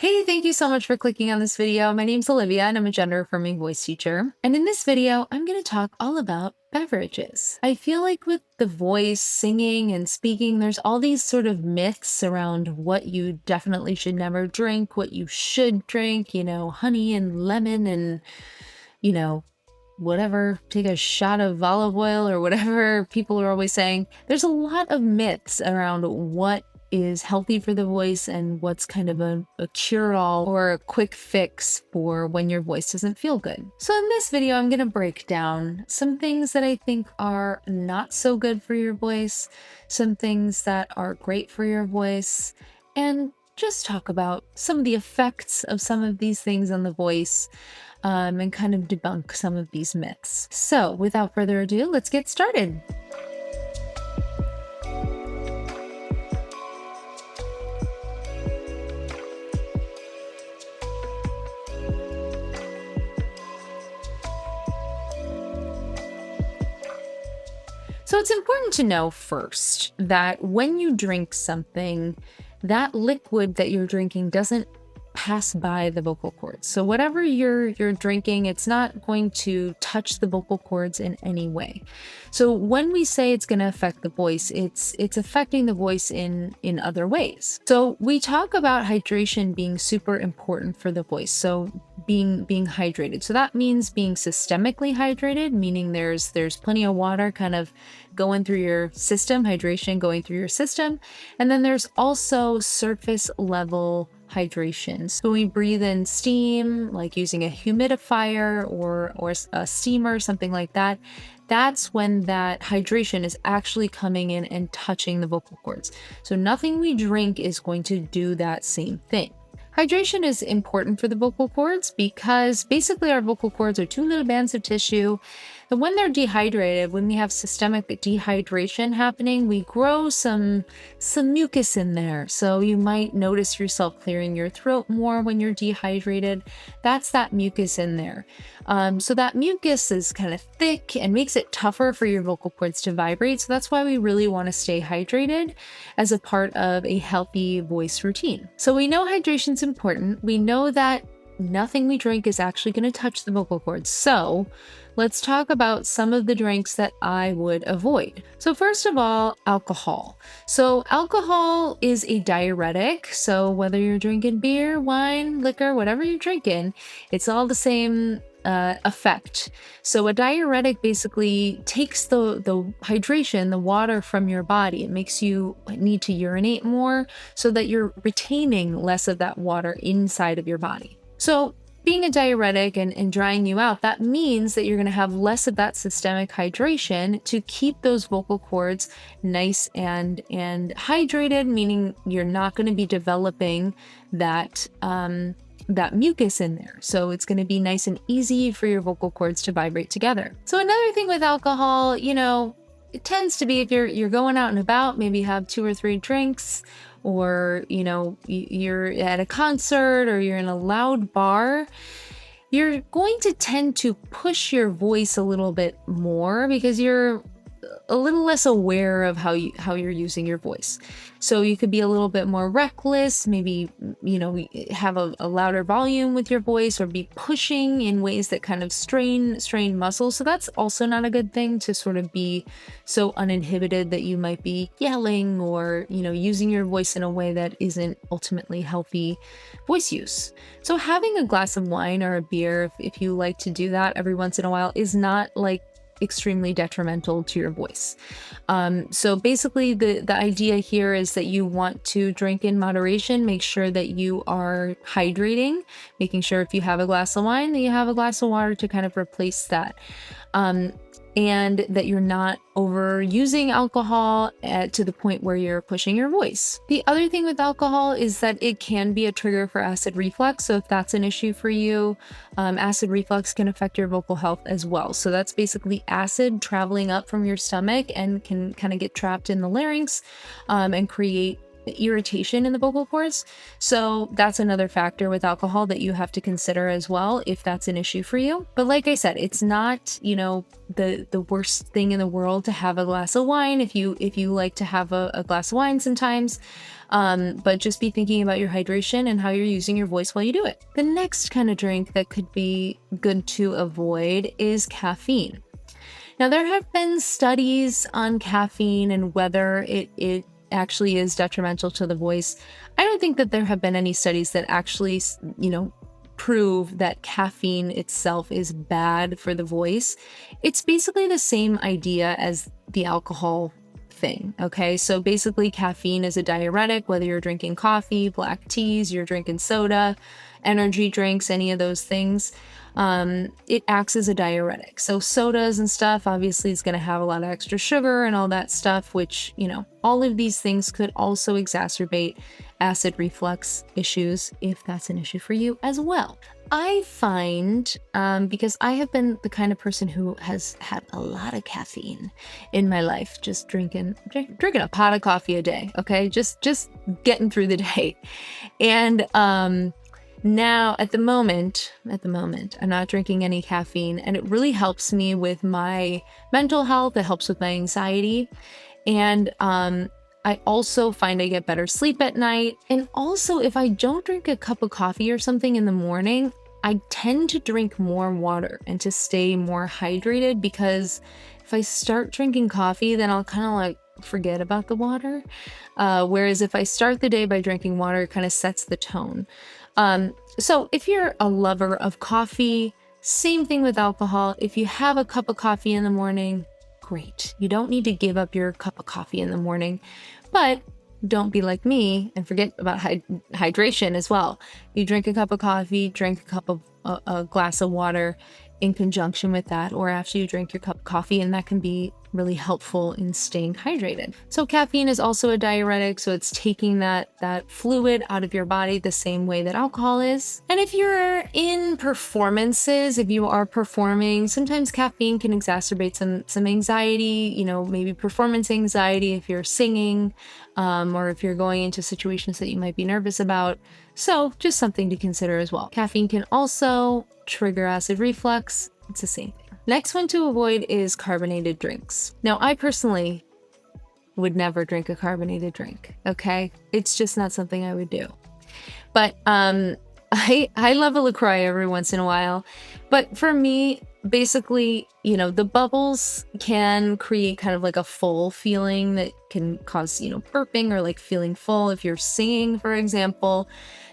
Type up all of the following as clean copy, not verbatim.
Hey, thank you so much for clicking on this video. My name's Olivia and I'm a gender affirming voice teacher. And in this video, I'm going to talk all about beverages. I feel like with the voice, singing and speaking, there's all these sort of myths around what you definitely should never drink, what you should drink, honey and lemon and, you know, whatever, take a shot of olive oil or whatever people are always saying. There's a lot of myths around what is healthy for the voice and what's kind of a cure-all or a quick fix for when your voice doesn't feel good. So in this video, I'm going to break down some things that I think are not so good for your voice, some things that are great for your voice, and just talk about some of the effects of some of these things on the voice, and kind of debunk some of these myths. So without further ado, let's get started. So it's important to know first that when you drink something, that liquid that you're drinking doesn't pass by the vocal cords. So whatever you're drinking, it's not going to touch the vocal cords in any way. So when we say it's going to affect the voice, it's affecting the voice in other ways. So we talk about hydration being super important for the voice. So being hydrated. So that means being systemically hydrated, meaning there's plenty of water kind of going through your system, hydration going through your system. And then there's also surface level hydration. So we breathe in steam, like using a humidifier or a steamer, something like that. That's when that hydration is actually coming in and touching the vocal cords. So nothing we drink is going to do that same thing. Hydration is important for the vocal cords because basically our vocal cords are two little bands of tissue. And when they're dehydrated, when we have systemic dehydration happening, we grow some mucus in there. So you might notice yourself clearing your throat more when you're dehydrated. That's that mucus in there. So that mucus is kind of thick and makes it tougher for your vocal cords to vibrate. So that's why we really want to stay hydrated as a part of a healthy voice routine. So we know hydration's important. We know that nothing we drink is actually going to touch the vocal cords. So let's talk about some of the drinks that I would avoid. So first of all, alcohol. So alcohol is a diuretic. So whether you're drinking beer, wine, liquor, whatever you're drinking, it's all the same effect. So a diuretic basically takes the hydration, the water from your body. It makes you need to urinate more so that you're retaining less of that water inside of your body. So being a diuretic and drying you out, that means that you're going to have less of that systemic hydration to keep those vocal cords nice and hydrated, meaning you're not going to be developing that mucus in there. So it's going to be nice and easy for your vocal cords to vibrate together. So another thing with alcohol, it tends to be if you're going out and about, maybe have 2 or 3 drinks, or you're at a concert or you're in a loud bar, you're going to tend to push your voice a little bit more because you're a little less aware of how you're using your voice. So you could be a little bit more reckless, maybe, have a louder volume with your voice or be pushing in ways that kind of strain muscles. So that's also not a good thing, to sort of be so uninhibited that you might be yelling or, using your voice in a way that isn't ultimately healthy voice use. So having a glass of wine or a beer, if you like to do that every once in a while, is not like extremely detrimental to your voice. So basically the idea here is that you want to drink in moderation, make sure that you are hydrating, making sure if you have a glass of wine that you have a glass of water to kind of replace that. And that you're not overusing alcohol to the point where you're pushing your voice. The other thing with alcohol is that it can be a trigger for acid reflux. So if that's an issue for you, acid reflux can affect your vocal health as well. So that's basically acid traveling up from your stomach and can kind of get trapped in the larynx and create irritation in the vocal cords. So that's another factor with alcohol that you have to consider as well, if that's an issue for you. But like I said, it's not, the worst thing in the world to have a glass of wine if you like to have a glass of wine sometimes. But just be thinking about your hydration and how you're using your voice while you do it. The next kind of drink that could be good to avoid is caffeine. Now, there have been studies on caffeine and whether it actually is detrimental to the voice. I don't think that there have been any studies that actually, prove that caffeine itself is bad for the voice. It's basically the same idea as the alcohol thing. Okay, so basically caffeine is a diuretic, whether you're drinking coffee, black teas, you're drinking soda, energy drinks, any of those things. It acts as a diuretic. So sodas and stuff, obviously, is going to have a lot of extra sugar and all that stuff, which, all of these things could also exacerbate acid reflux issues if that's an issue for you as well. I find, because I have been the kind of person who has had a lot of caffeine in my life, just drinking a pot of coffee a day, okay? Just getting through the day. And now at the moment, I'm not drinking any caffeine, and it really helps me with my mental health. It helps with my anxiety. And I also find I get better sleep at night. And also, if I don't drink a cup of coffee or something in the morning, I tend to drink more water and to stay more hydrated, because if I start drinking coffee, then I'll kind of like forget about the water. Whereas if I start the day by drinking water, it kind of sets the tone. So if you're a lover of coffee, same thing with alcohol. If you have a cup of coffee in the morning, great. You don't need to give up your cup of coffee in the morning, but don't be like me and forget about hydration as well. You drink a cup of coffee, drink a glass of water in conjunction with that, or after you drink your cup of coffee, and that can be really helpful in staying hydrated. So caffeine is also a diuretic, so it's taking that fluid out of your body the same way that alcohol is. And if you're in performances, if you are performing, sometimes caffeine can exacerbate some anxiety, maybe performance anxiety if you're singing, or if you're going into situations that you might be nervous about. So just something to consider as well. Caffeine can also trigger acid reflux. It's the same thing. Next one to avoid is carbonated drinks. Now, I personally would never drink a carbonated drink, okay? It's just not something I would do. But I love a LaCroix every once in a while. But for me, basically, the bubbles can create kind of like a full feeling that can cause, burping or like feeling full. If you're singing, for example,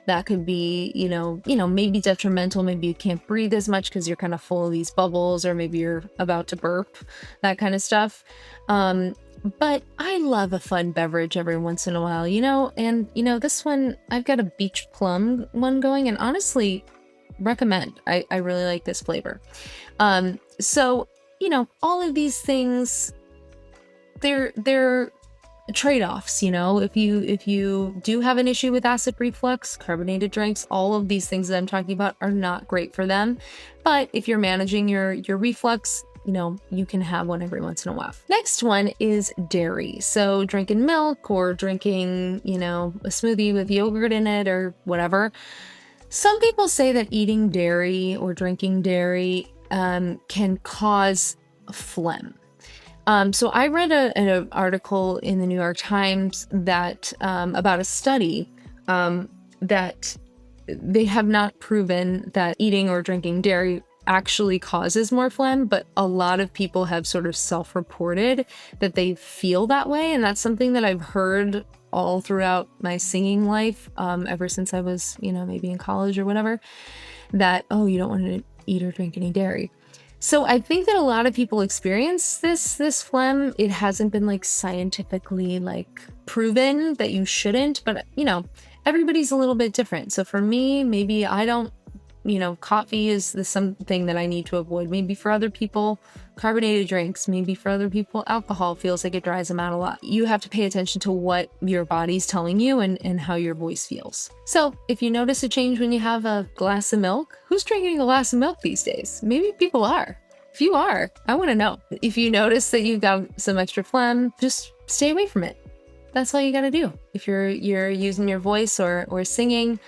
that could be, maybe detrimental. Maybe you can't breathe as much because you're kind of full of these bubbles, or maybe you're about to burp, that kind of stuff. But I love a fun beverage every once in a while, and, this one, I've got a beach plum one going, and honestly, recommend. I really like this flavor. So, all of these things, they're trade-offs. If you do have an issue with acid reflux, carbonated drinks, all of these things that I'm talking about are not great for them. But if you're managing your reflux, you can have one every once in a while. Next one is dairy. So drinking milk or drinking, a smoothie with yogurt in it or whatever. Some people say that eating dairy or drinking dairy can cause phlegm. So I read an article in the New York Times that about a study that they have not proven that eating or drinking dairy actually causes more phlegm, but a lot of people have sort of self-reported that they feel that way. And that's something that I've heard all throughout my singing life, ever since I was, maybe in college or whatever, that, oh, you don't want to eat or drink any dairy. So I think that a lot of people experience this phlegm. It hasn't been like scientifically like proven that you shouldn't, but everybody's a little bit different. So for me, maybe I don't, coffee is something that I need to avoid. Maybe for other people, carbonated drinks, maybe for other people, alcohol feels like it dries them out a lot. You have to pay attention to what your body's telling you and how your voice feels. So if you notice a change when you have a glass of milk, who's drinking a glass of milk these days? Maybe people are. If you are, I want to know. If you notice that you've got some extra phlegm, just stay away from it. that's all you got to do. If you're using your voice or singing,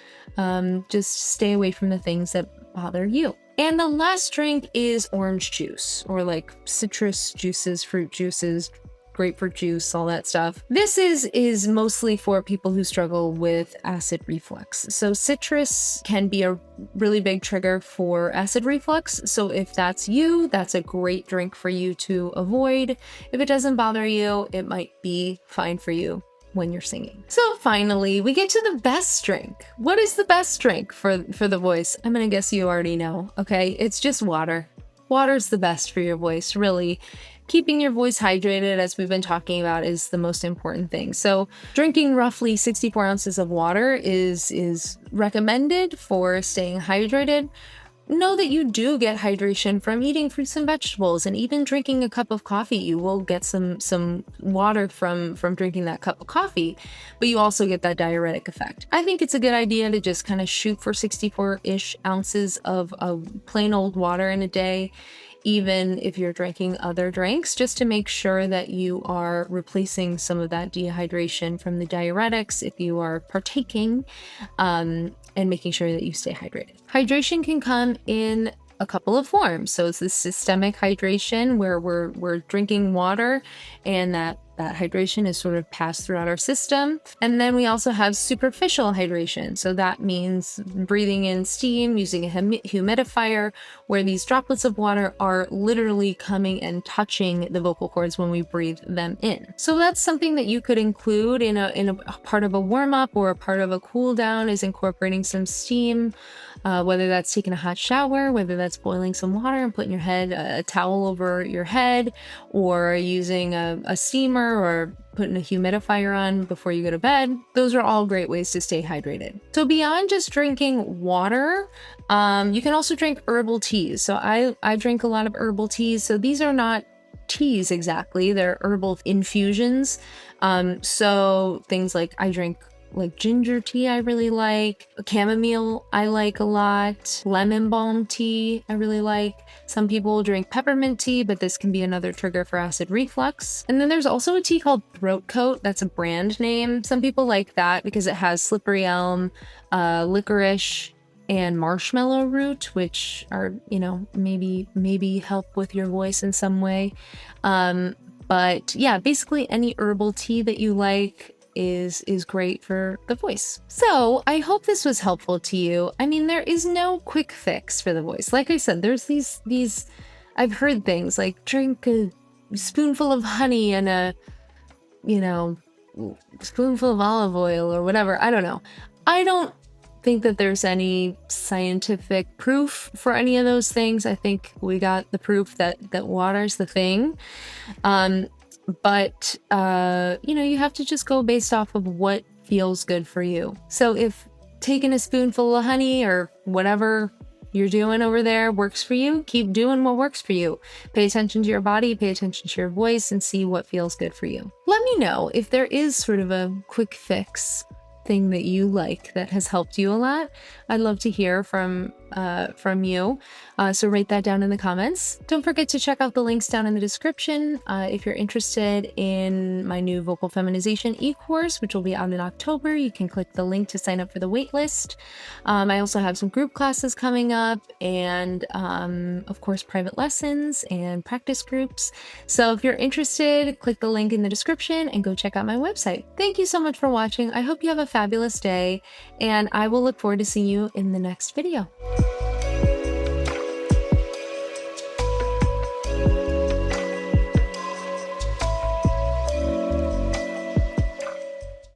just stay away from the things that bother you. And the last drink is orange juice, or like citrus juices, fruit juices, grapefruit juice, all that stuff. This is mostly for people who struggle with acid reflux. So citrus can be a really big trigger for acid reflux. So if that's you, that's a great drink for you to avoid. If it doesn't bother you, it might be fine for you when you're singing. So finally, we get to the best drink. What is the best drink for the voice? I'm gonna guess you already know, okay? It's just water. Water's the best for your voice, really. Keeping your voice hydrated, as we've been talking about, is the most important thing. So drinking roughly 64 ounces of water is recommended for staying hydrated. Know that you do get hydration from eating fruits and vegetables, and even drinking a cup of coffee. You will get some water from drinking that cup of coffee, but you also get that diuretic effect. I think it's a good idea to just kind of shoot for 64-ish ounces of plain old water in a day, even if you're drinking other drinks, just to make sure that you are replacing some of that dehydration from the diuretics if you are partaking, and making sure that you stay hydrated. Hydration can come in a couple of forms. So it's the systemic hydration, where we're drinking water and that hydration is sort of passed throughout our system. And then we also have superficial hydration. So that means breathing in steam, using a humidifier, where these droplets of water are literally coming and touching the vocal cords when we breathe them in. So that's something that you could include in a part of a warm up or a part of a cool down, is incorporating some steam, whether that's taking a hot shower, whether that's boiling some water and putting a towel over your head, or using a steamer, or putting a humidifier on before you go to bed. Those are all great ways to stay hydrated. So beyond just drinking water, you can also drink herbal teas. So I drink a lot of herbal teas. So these are not teas exactly, they're herbal infusions. So things like, I drink like ginger tea, I really like. Chamomile, I like a lot. Lemon balm tea, I really like. Some people drink peppermint tea, but this can be another trigger for acid reflux. And then there's also a tea called Throat Coat. That's a brand name. Some people like that because it has slippery elm, licorice, and marshmallow root, which are, maybe help with your voice in some way. But yeah, basically any herbal tea that you like is great for the voice. So I hope this was helpful to you. I mean, there is no quick fix for the voice. Like I said, there's these I've heard things like drink a spoonful of honey and a spoonful of olive oil or whatever. I don't know. I don't think that there's any scientific proof for any of those things. I think we got the proof that water's the thing. But you have to just go based off of what feels good for you. So if taking a spoonful of honey or whatever you're doing over there works for you, keep doing what works for you. Pay attention to your body, pay attention to your voice, and see what feels good for you. Let me know if there is sort of a quick fix thing that you like that has helped you a lot. I'd love to hear from you. So write that down in the comments. Don't forget to check out the links down in the description. If you're interested in my new vocal feminization e-course, which will be out in October, you can click the link to sign up for the waitlist. I also have some group classes coming up, and of course, private lessons and practice groups. So if you're interested, click the link in the description and go check out my website. Thank you so much for watching. I hope you have a fabulous day, and I will look forward to seeing you in the next video.